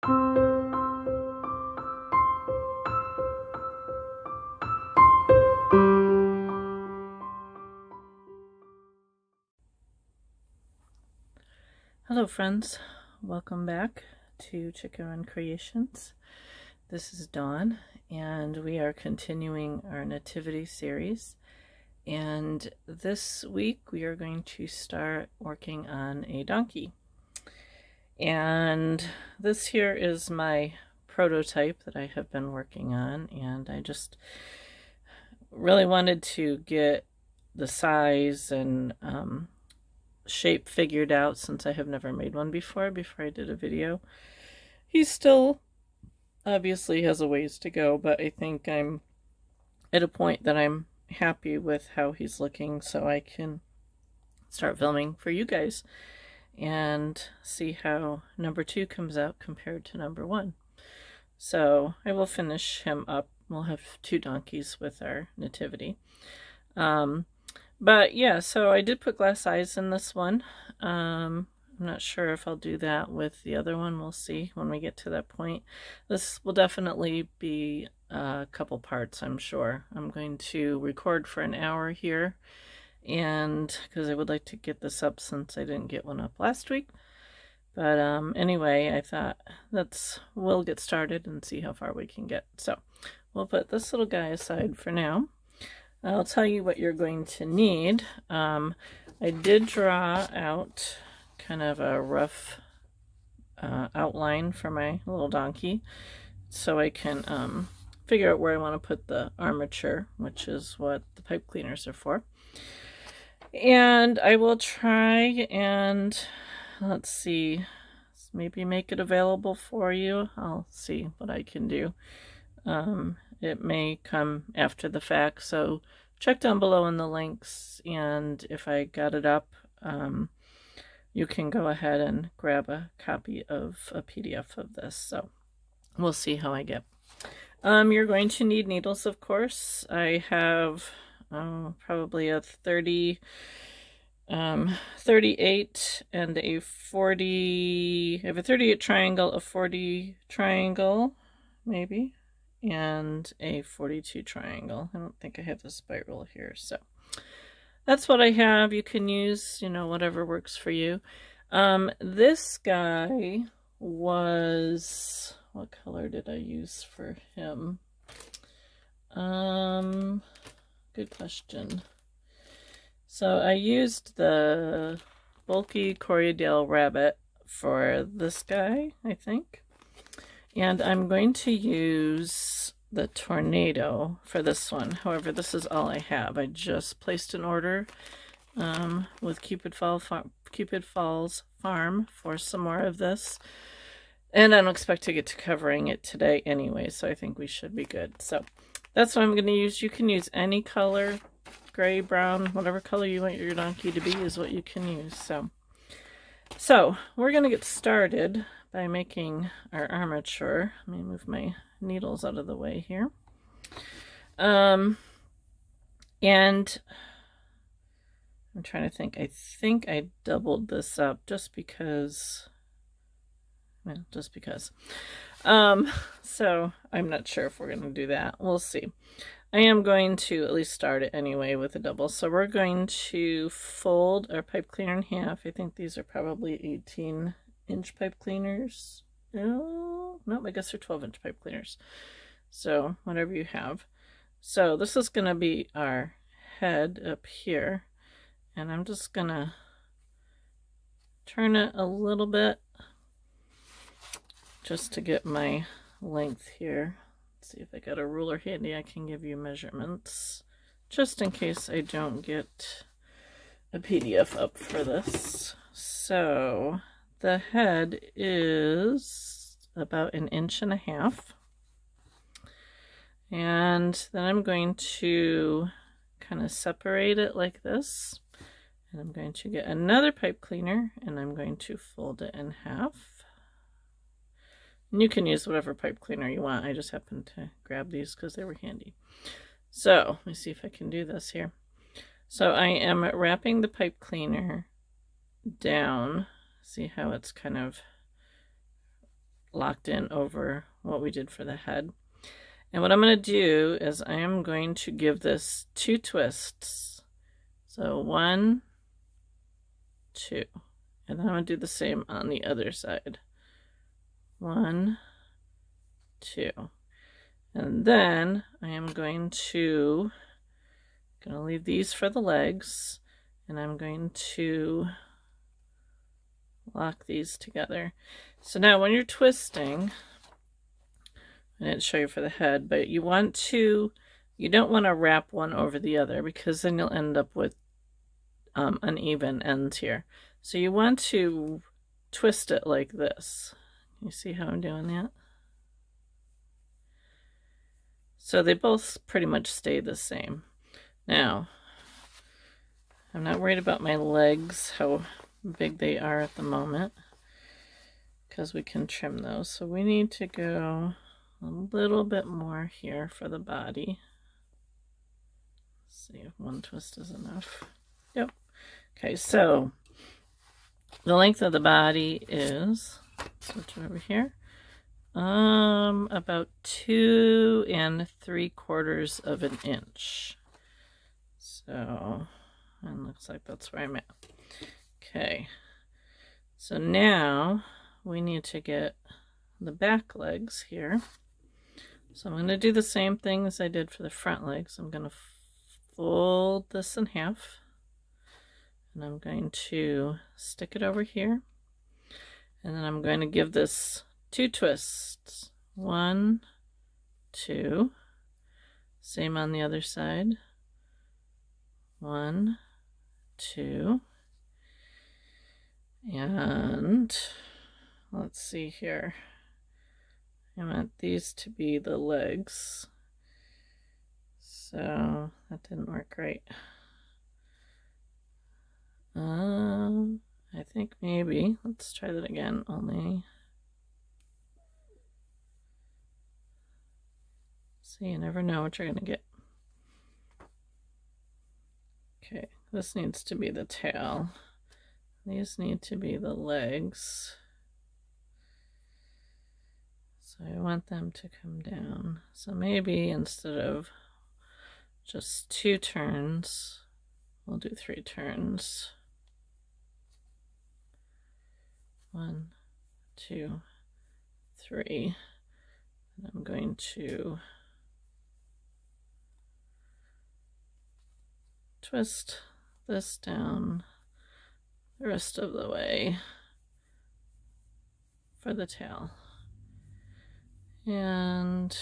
Hello friends, welcome back to Chicken Run Creations. This is Dawn and we are continuing our Nativity series, and this week we are going to start working on a donkey. And this here is my prototype that I have been working on, and I just really wanted to get the size and shape figured out, since I have never made one before I did a video. He still obviously has a ways to go, but I think I'm at a point that I'm happy with how he's looking, so I can start filming for you guys and see how number 2 comes out compared to number 1. So I will finish him up. We'll have 2 donkeys with our nativity. But yeah, so I did put glass eyes in this one. I'm not sure if I'll do that with the other one. We'll see when we get to that point. This will definitely be a couple parts, I'm sure. I'm going to record for an hour here, and because I would like to get this up since I didn't get one up last week. But anyway, I thought we'll get started and see how far we can get. So we'll put this little guy aside for now. I'll tell you what you're going to need. I did draw out kind of a rough outline for my little donkey, so I can figure out where I want to put the armature, which is what the pipe cleaners are for. And I will try and, let's see, maybe make it available for you. I'll see what I can do. It may come after the fact, so check down below in the links, and if I got it up, you can go ahead and grab a copy of a PDF of this. So we'll see how I get. You're going to need needles, of course. I have probably a 38 and a 40. I have a 38 triangle, a 40 triangle, maybe, and a 42 triangle. I don't think I have the spiral here, so that's what I have. You can use, whatever works for you. This guy was, what color did I use for him? Good question. So I used the bulky Corriedale rabbit for this guy, I think. And I'm going to use the tornado for this one. However, this is all I have. I just placed an order with Cupid Falls Farm for some more of this. And I don't expect to get to covering it today anyway, so I think we should be good. So that's what I'm going to use. You can use any color, gray, brown, whatever color you want your donkey to be is what you can use. So we're going to get started by making our armature. Let me move my needles out of the way here. And I'm trying to think. I think I doubled this up just because. Well, just because. So I'm not sure if we're going to do that. We'll see. I am going to at least start it anyway with a double. So we're going to fold our pipe cleaner in half. I think these are probably 18-inch pipe cleaners. Oh, no, I guess they're 12-inch pipe cleaners. So whatever you have. So this is going to be our head up here. And I'm just going to turn it a little bit just to get my length here. Let's see if I got a ruler handy. I can give you measurements just in case I don't get a PDF up for this. So the head is about 1.5 inches, and then I'm going to kind of separate it like this, and I'm going to get another pipe cleaner and I'm going to fold it in half. And you can use whatever pipe cleaner you want. I just happened to grab these because they were handy. So let me see if I can do this here. So I am wrapping the pipe cleaner down. See how it's kind of locked in over what we did for the head. And what I'm going to do is I am going to give this 2 twists. So 1, 2. And then I'm going to do the same on the other side. 1, 2. And then I am going to leave these for the legs, and I'm going to lock these together. So now when you're twisting, I didn't show you for the head, but you don't want to wrap one over the other, because then you'll end up with uneven ends here. So you want to twist it like this. You see how I'm doing that? So they both pretty much stay the same. Now, I'm not worried about my legs, how big they are at the moment, because we can trim those. So we need to go a little bit more here for the body. Let's see if 1 twist is enough. Yep. Okay, so the length of the body is, switch over here, about 2 3/4 of an inch. So, and looks like that's where I'm at. Okay, so now we need to get the back legs here. So I'm going to do the same thing as I did for the front legs. I'm going to fold this in half, and I'm going to stick it over here, and then I'm going to give this 2 twists. 1, 2. Same on the other side. 1, 2. And let's see here. I want these to be the legs. So that didn't work right. I think maybe, let's try that again, only. See, you never know what you're going to get. Okay, this needs to be the tail. These need to be the legs. So I want them to come down. So maybe instead of just 2 turns, we'll do 3 turns. 1, 2, 3. And I'm going to twist this down the rest of the way for the tail. And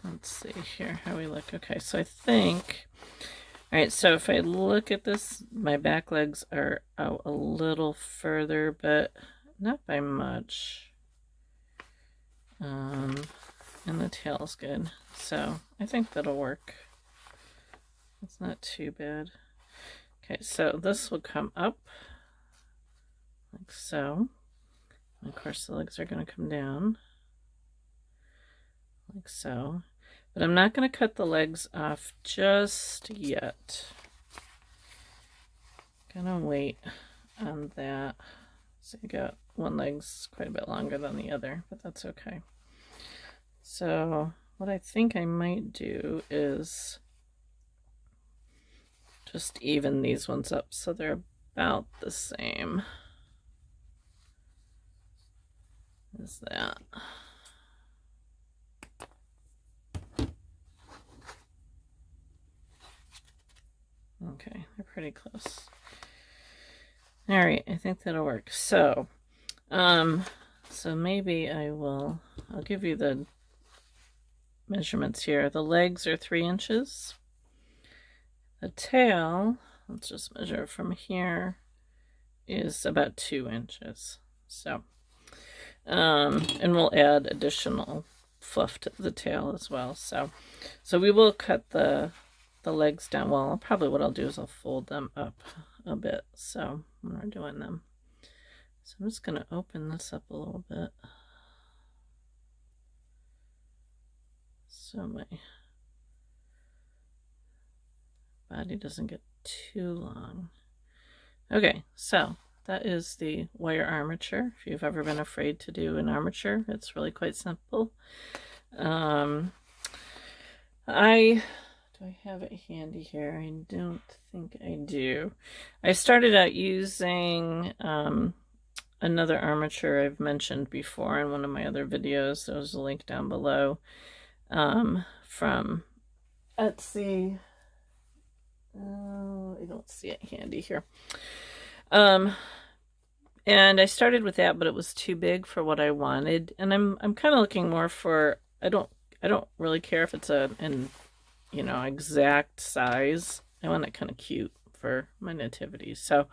let's see here how we look. Okay, so I think, all right, so if I look at this, my back legs are out a little further, but not by much. And the tail's good. So I think that'll work. It's not too bad. Okay, so this will come up like so. And of course the legs are going to come down like so. But I'm not going to cut the legs off just yet. Gonna wait on that. So you got one leg's quite a bit longer than the other, but that's okay. So what I think I might do is just even these ones up so they're about the same as that. Okay, they're pretty close. All right, I think that'll work. So, so maybe I'll give you the measurements here. The legs are 3 inches. The tail, let's just measure from here, is about 2 inches. So, and we'll add additional fluff to the tail as well. So we will cut the legs down. Well, probably what I'll do is I'll fold them up a bit. So when we're doing them, so I'm just going to open this up a little bit. So my body doesn't get too long. Okay, so that is the wire armature. If you've ever been afraid to do an armature, it's really quite simple. Do I have it handy here? I don't think I do. I started out using another armature I've mentioned before in one of my other videos. There's a link down below from Etsy. I don't see it handy here. And I started with that, but it was too big for what I wanted. And I'm kind of looking more for, I don't really care if it's an exact size. I want it kind of cute for my nativity. So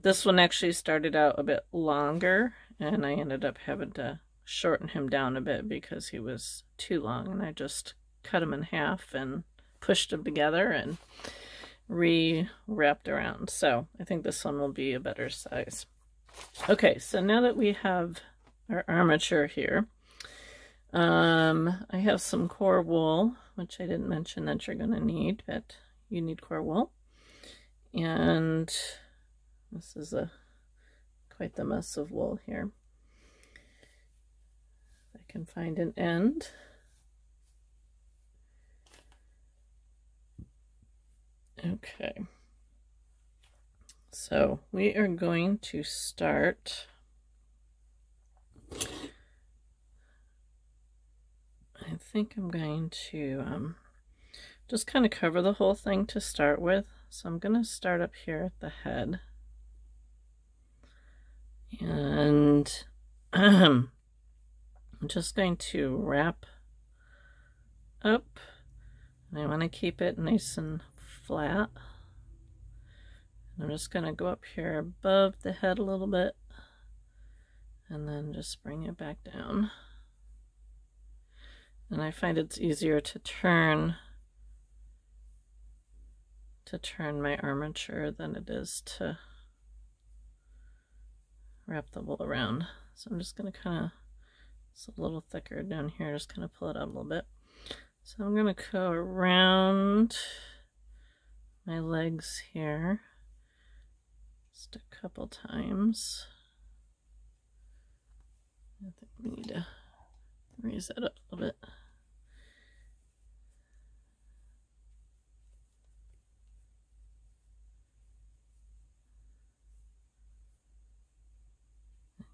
this one actually started out a bit longer, and I ended up having to shorten him down a bit because he was too long, and I just cut him in half and pushed them together and wrapped around. So I think this one will be a better size. Okay, so now that we have our armature here, I have some core wool, which I didn't mention that you're going to need, but you need core wool. And this is quite the mess of wool here. I can find an end. Okay, so we are going to start. I think I'm going to just kind of cover the whole thing to start with. So I'm going to start up here at the head. And I'm just going to wrap up. And I want to keep it nice and flat. And I'm just going to go up here above the head a little bit. And then just bring it back down. And I find it's easier to turn my armature than it is to wrap the wool around. So I'm just going to kind of, it's a little thicker down here, just kind of pull it out a little bit. So I'm going to go around my legs here just a couple times. I think we need to raise that up a little bit.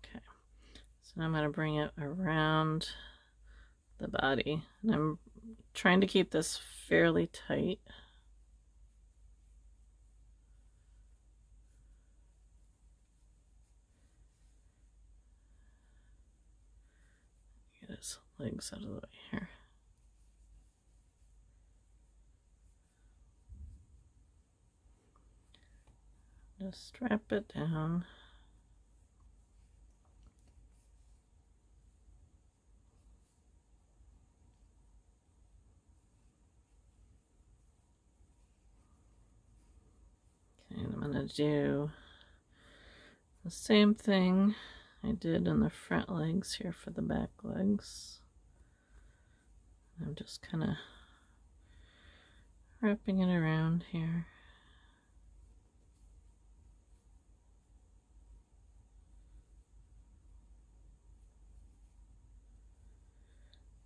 Okay, so now I'm going to bring it around the body, and I'm trying to keep this fairly tight. Get his legs out of the way here. Just strap it down. Okay, and I'm going to do the same thing I did on the front legs here for the back legs. I'm just kind of wrapping it around here.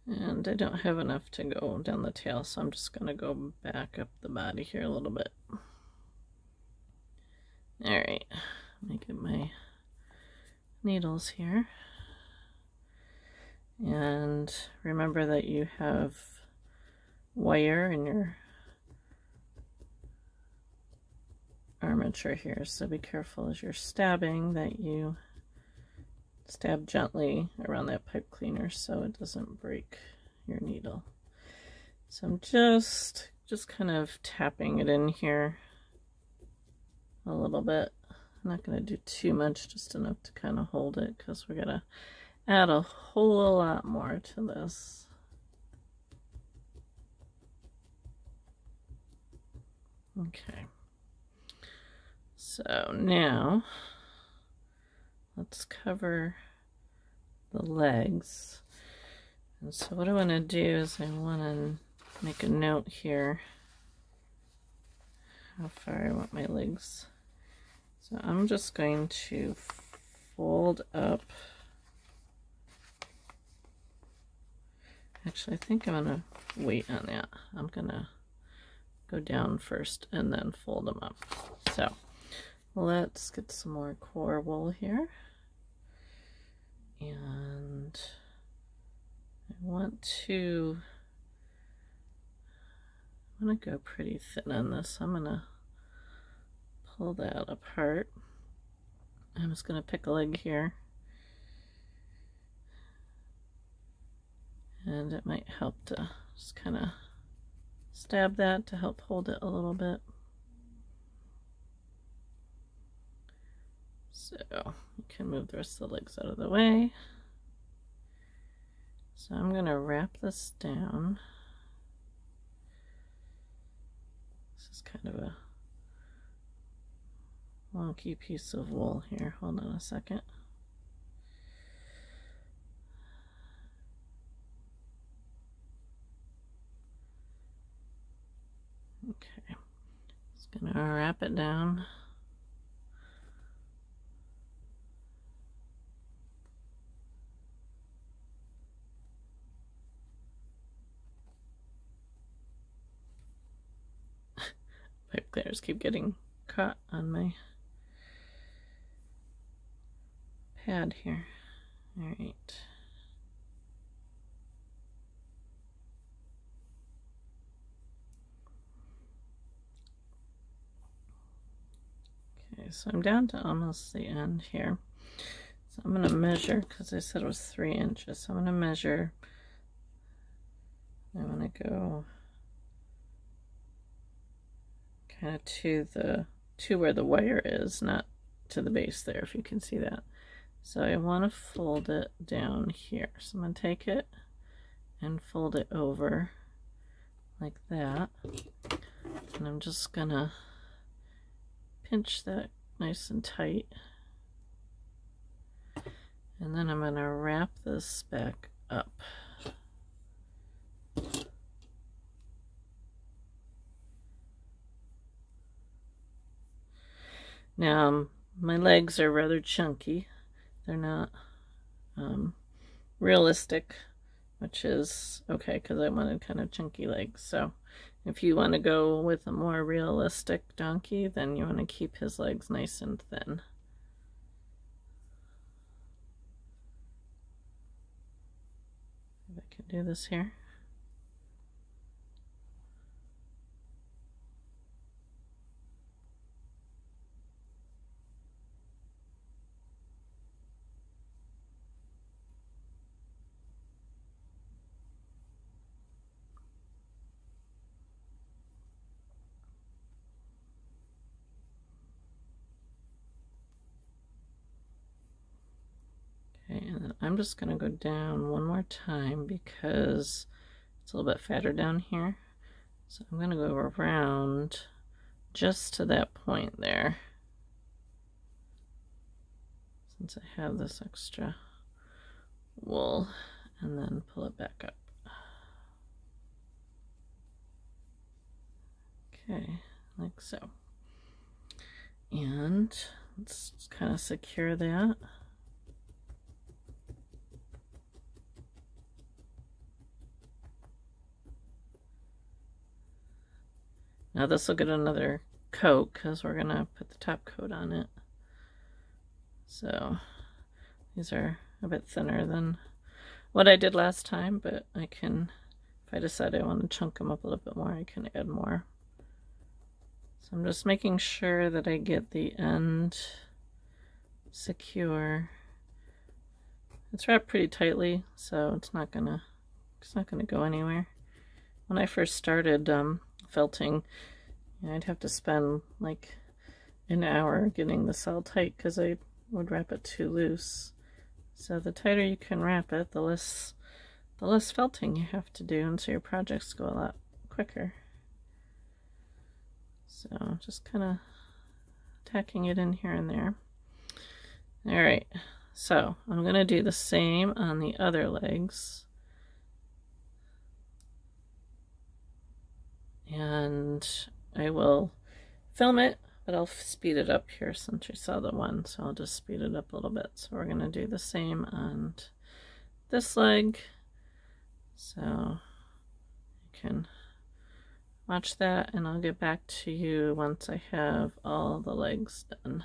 And I don't have enough to go down the tail, so I'm just going to go back up the body here a little bit. Alright, let me get my needles here. And remember that you have wire in your armature here, so be careful as you're stabbing that you stab gently around that pipe cleaner so it doesn't break your needle. So I'm just kind of tapping it in here a little bit. I'm not going to do too much, just enough to kind of hold it, because we're going to add a whole lot more to this. Okay, so now let's cover the legs. And so what I want to do is I want to make a note here how far I want my legs. So I'm just going to fold up. Actually, I think I'm gonna wait on that. I'm gonna go down first and then fold them up. So let's get some more core wool here. And I want to go pretty thin on this. I'm gonna pull that apart. I'm just gonna pick a leg here. And it might help to just kind of stab that to help hold it a little bit. So you can move the rest of the legs out of the way. So I'm going to wrap this down. This is kind of a wonky piece of wool here. Hold on a second. Okay, just gonna wrap it down. Pipe cleaners keep getting caught on my pad here. All right. Okay, so I'm down to almost the end here. So I'm going to measure, because I said it was 3 inches. So I'm going to measure. I want to go kind of to where the wire is, not to the base there, if you can see that. So I want to fold it down here. So I'm going to take it and fold it over like that. And I'm just going to pinch that nice and tight. And then I'm going to wrap this back up. Now, my legs are rather chunky. They're not realistic, which is okay because I wanted kind of chunky legs. So if you want to go with a more realistic donkey, then you want to keep his legs nice and thin. If I can do this here. Okay, and then I'm just going to go down one more time because it's a little bit fatter down here. So I'm going to go around just to that point there. Since I have this extra wool, and then pull it back up. Okay, like so. And let's kind of secure that. Now this will get another coat because we're gonna put the top coat on it. So these are a bit thinner than what I did last time, but I can, if I decide I want to chunk them up a little bit more, I can add more. So I'm just making sure that I get the end secure. It's wrapped pretty tightly, so it's not gonna go anywhere. When I first started felting, I'd have to spend like an hour getting this all tight because I would wrap it too loose. So the tighter you can wrap it, the less felting you have to do, and so your projects go a lot quicker. So just kind of tacking it in here and there. All right, so I'm going to do the same on the other legs. And I will film it, but I'll speed it up here since you saw the one, so I'll just speed it up a little bit. So we're going to do the same on this leg, so you can watch that, and I'll get back to you once I have all the legs done.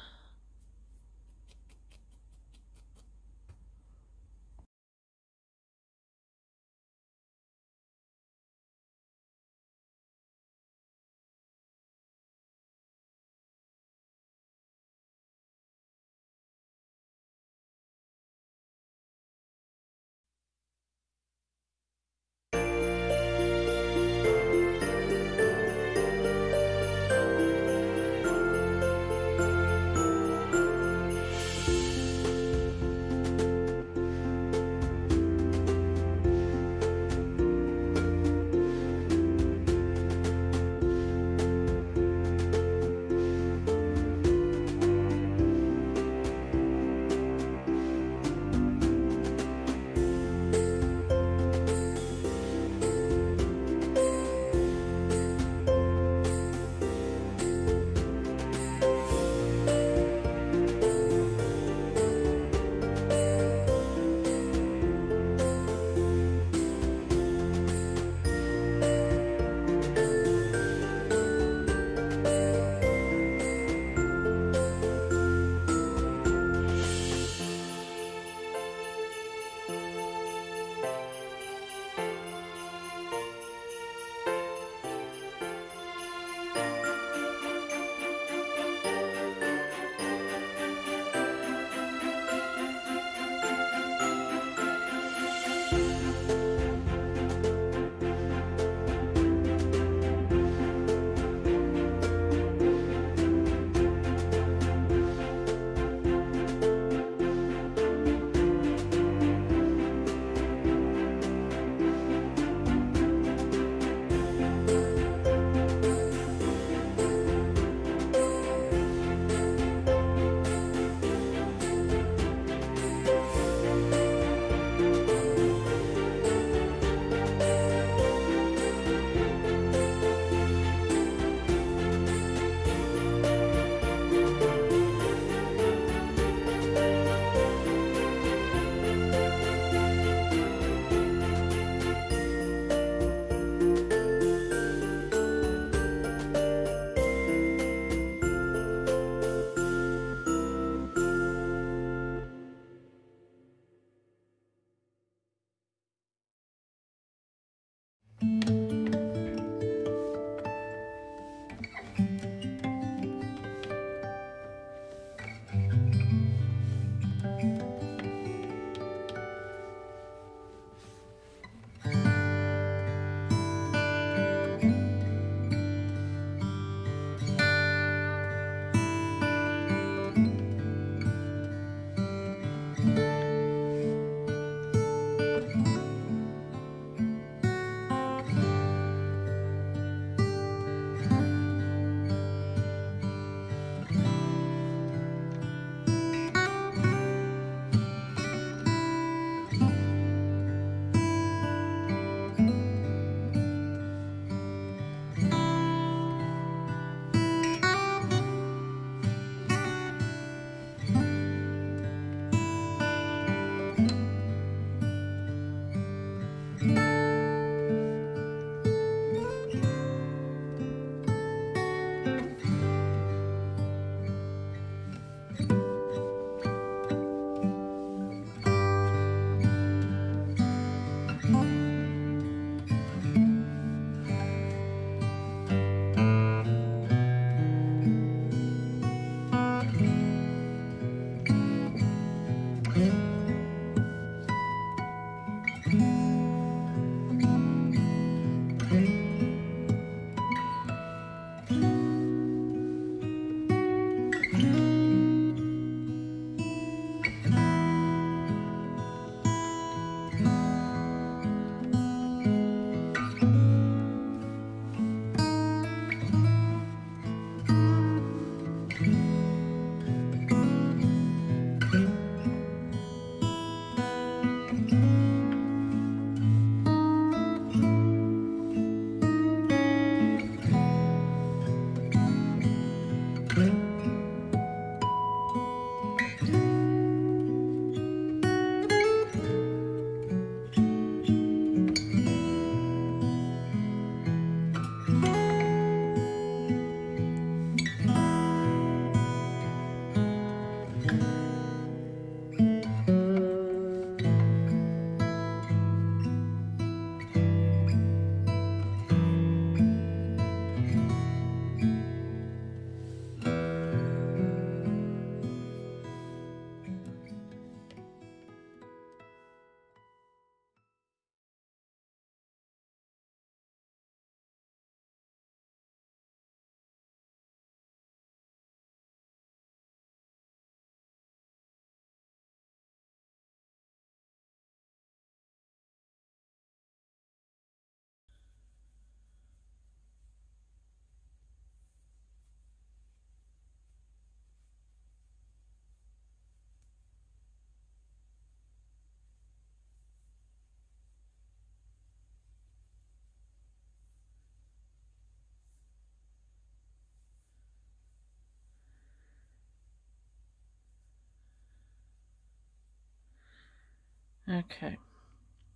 Okay,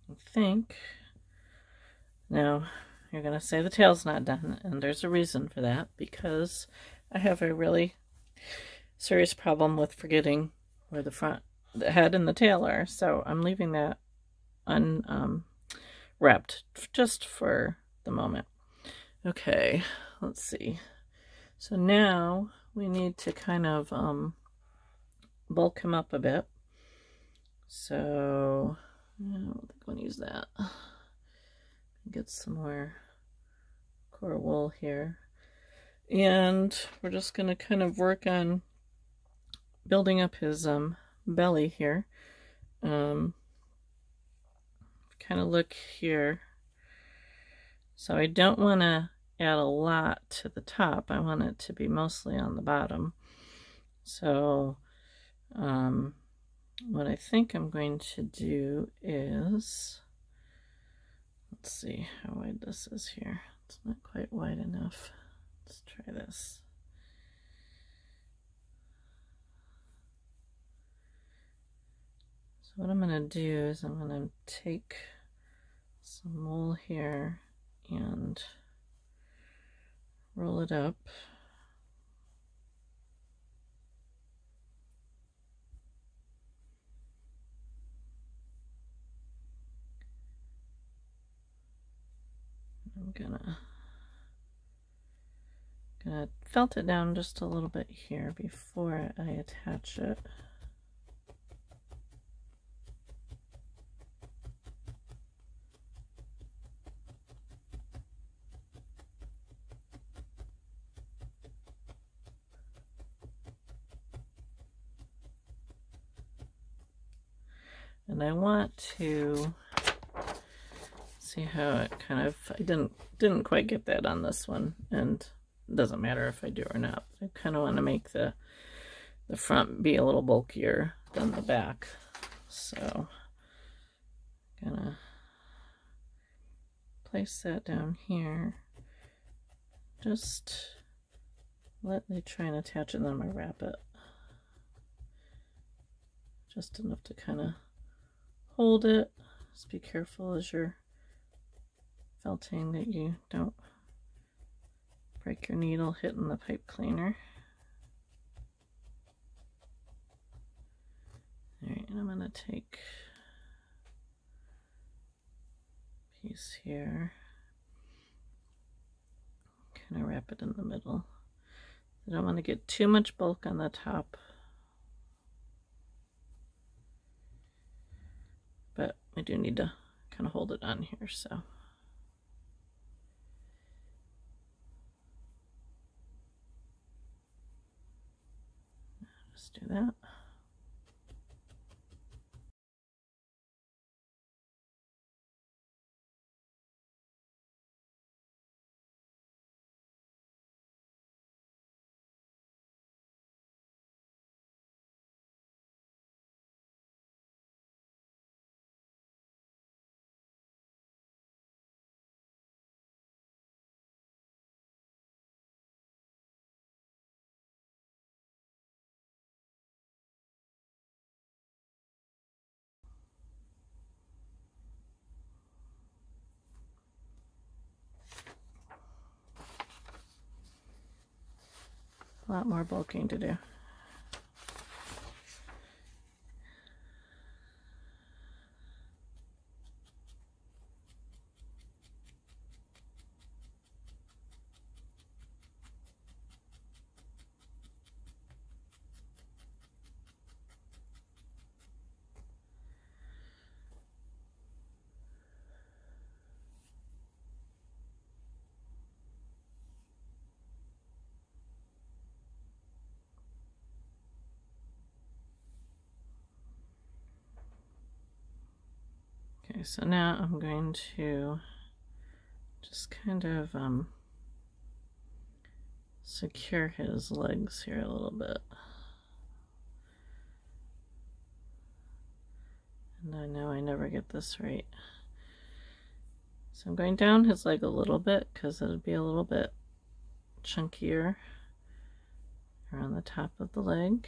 I think now you're going to say the tail's not done, and there's a reason for that, because I have a really serious problem with forgetting where the head and the tail are, so I'm leaving that unwrapped just for the moment. Okay, let's see. So now we need to kind of bulk him up a bit. So I don't think I'm going to use that. Get some more core wool here. And we're just going to kind of work on building up his belly here. Kind of look here. So I don't want to add a lot to the top. I want it to be mostly on the bottom. So what I think I'm going to do is, let's see how wide this is here. It's not quite wide enough. Let's try this. So what I'm going to do is I'm going to take some wool here and roll it up. I'm gonna felt it down just a little bit here before I attach it. And I want to see how it kind of, I didn't quite get that on this one, and it doesn't matter if I do or not. I kind of want to make the front be a little bulkier than the back. So I'm gonna place that down here. Just lightly try and attach it, and then I'm gonna wrap it. Just enough to kind of hold it. Just be careful as you're felting that you don't break your needle hitting the pipe cleaner. Alright, and I'm going to take a piece here, kind of wrap it in the middle. I don't want to get too much bulk on the top, but I do need to kind of hold it on here, so. Just do that. A lot more bulking to do. Okay, so now I'm going to just kind of secure his legs here a little bit. And I know I never get this right. So I'm going down his leg a little bit because it'll be a little bit chunkier around the top of the leg.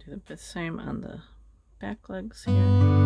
do the same on the back legs here.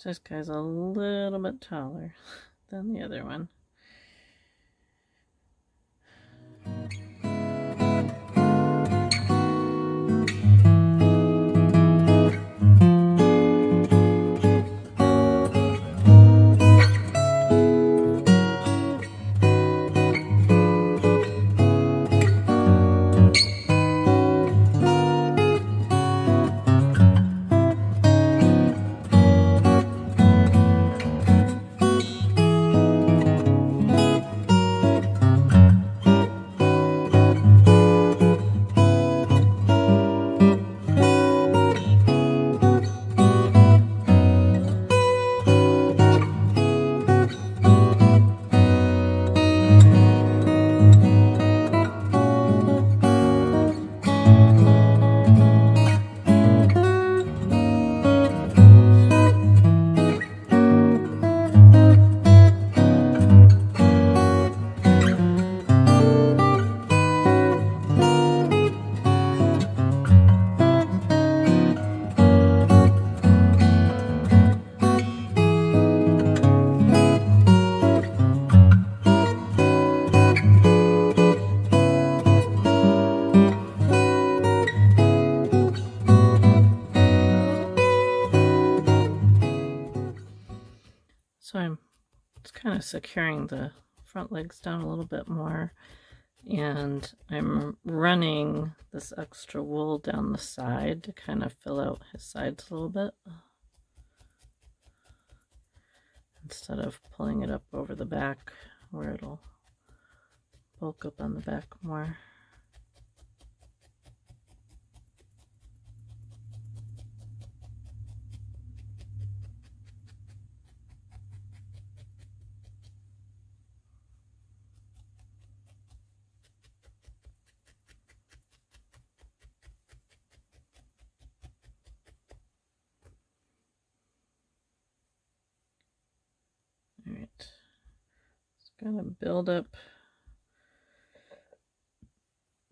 This guy's a little bit taller than the other one. So I'm kind of securing the front legs down a little bit more, and I'm running this extra wool down the side to kind of fill out his sides a little bit instead of pulling it up over the back where it'll bulk up on the back more. Alright, it's gonna build up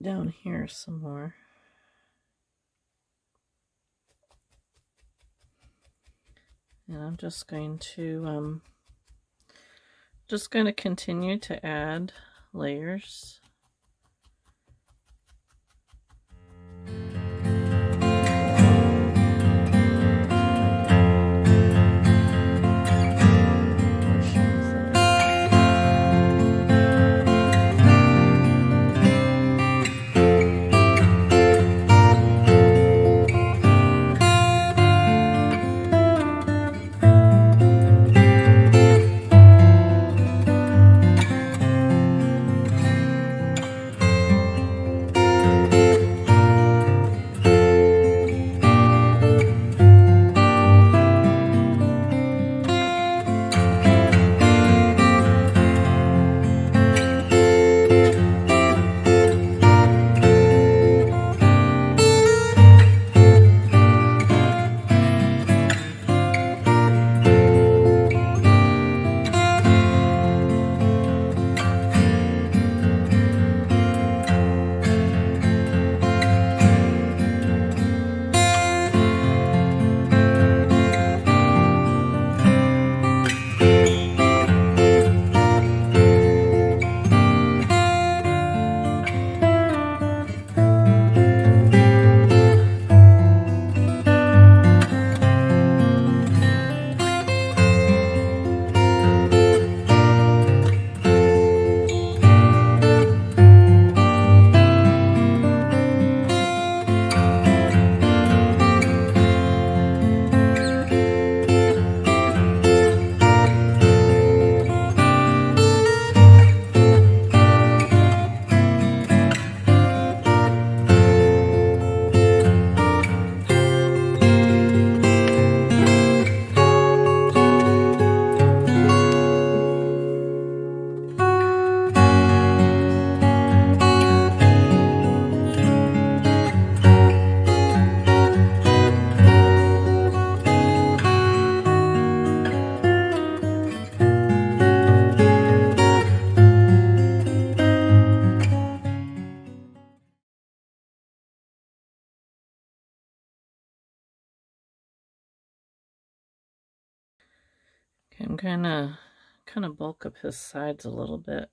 down here some more. And I'm just going to continue to add layers. I'm gonna kind of bulk up his sides a little bit.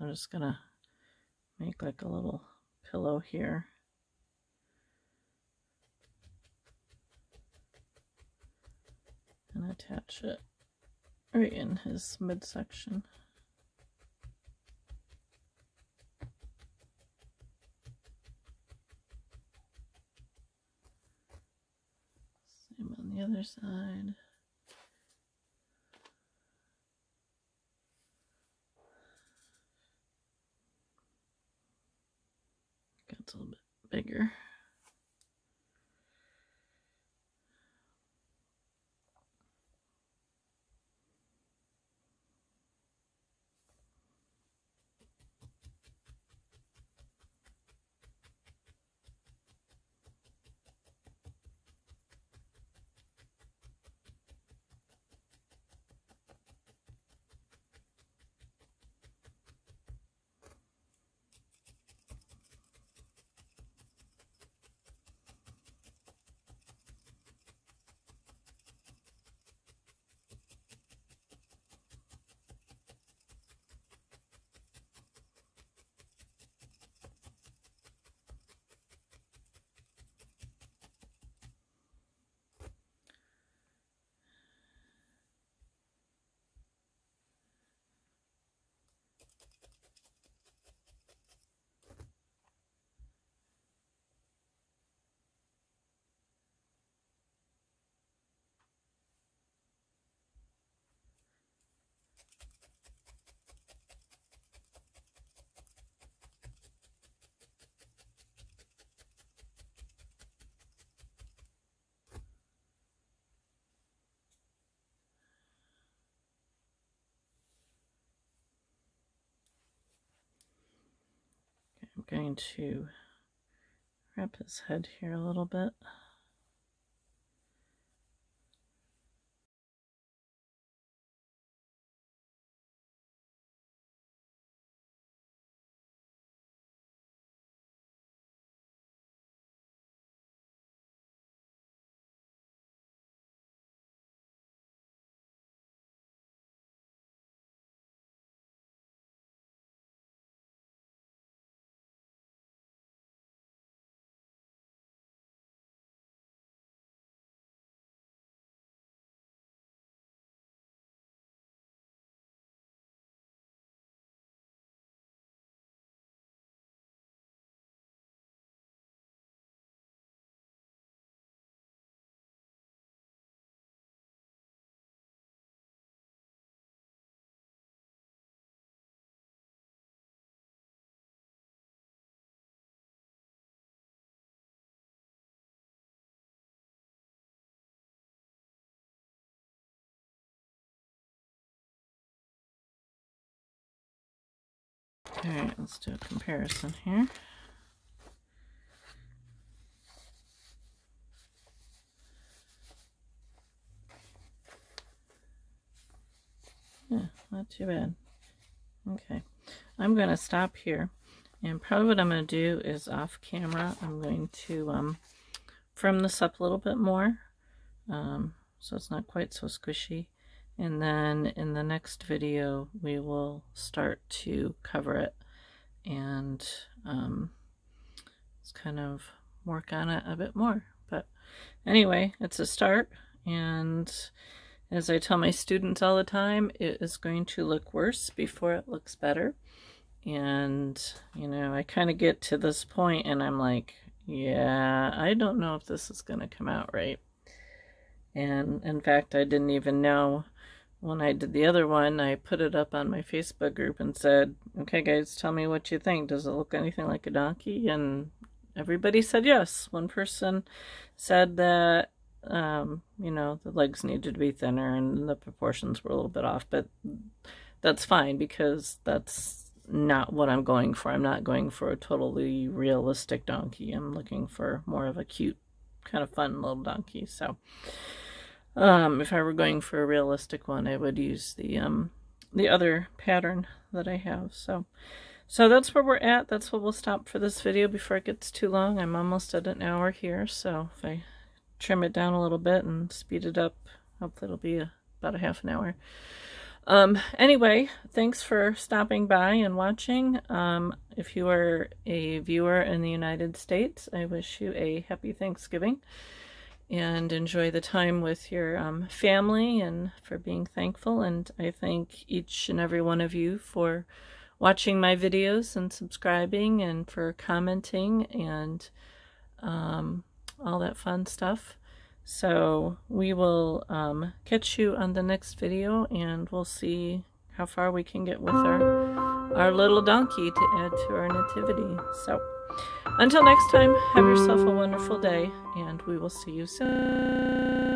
I'm just gonna make like a little pillow here. And attach it right in his midsection. Same on the other side. Gets a little bit bigger. I'm going to wrap his head here a little bit. Alright, let's do a comparison here. Yeah, not too bad. Okay, I'm going to stop here, and probably what I'm going to do is off camera, I'm going to firm this up a little bit more, so it's not quite so squishy, and then in the next video we will start to cover it and let's kind of work on it a bit more. But anyway, it's a start, and as I tell my students all the time, it is going to look worse before it looks better. And you know, I kind of get to this point and I'm like, yeah, I don't know if this is going to come out right. And in fact, I didn't even know when I did the other one. I put it up on my Facebook group and said, okay guys, tell me what you think. Does it look anything like a donkey? And everybody said yes. One person said that you know, the legs needed to be thinner and the proportions were a little bit off, but that's fine because that's not what I'm going for. I'm not going for a totally realistic donkey. I'm looking for more of a cute, kind of fun little donkey. So if I were going for a realistic one, I would use the other pattern that I have. So that's where we're at. That's where we'll stop for this video before it gets too long. I'm almost at an hour here, so if I trim it down a little bit and speed it up. Hopefully it'll be about a half an hour. Anyway, thanks for stopping by and watching. If you are a viewer in the United States, I wish you a happy Thanksgiving and enjoy the time with your family and for being thankful. And I thank each and every one of you for watching my videos and subscribing and for commenting and all that fun stuff. So we will catch you on the next video, and we'll see how far we can get with our little donkey to add to our nativity. So until next time, have yourself a wonderful day, and we will see you soon.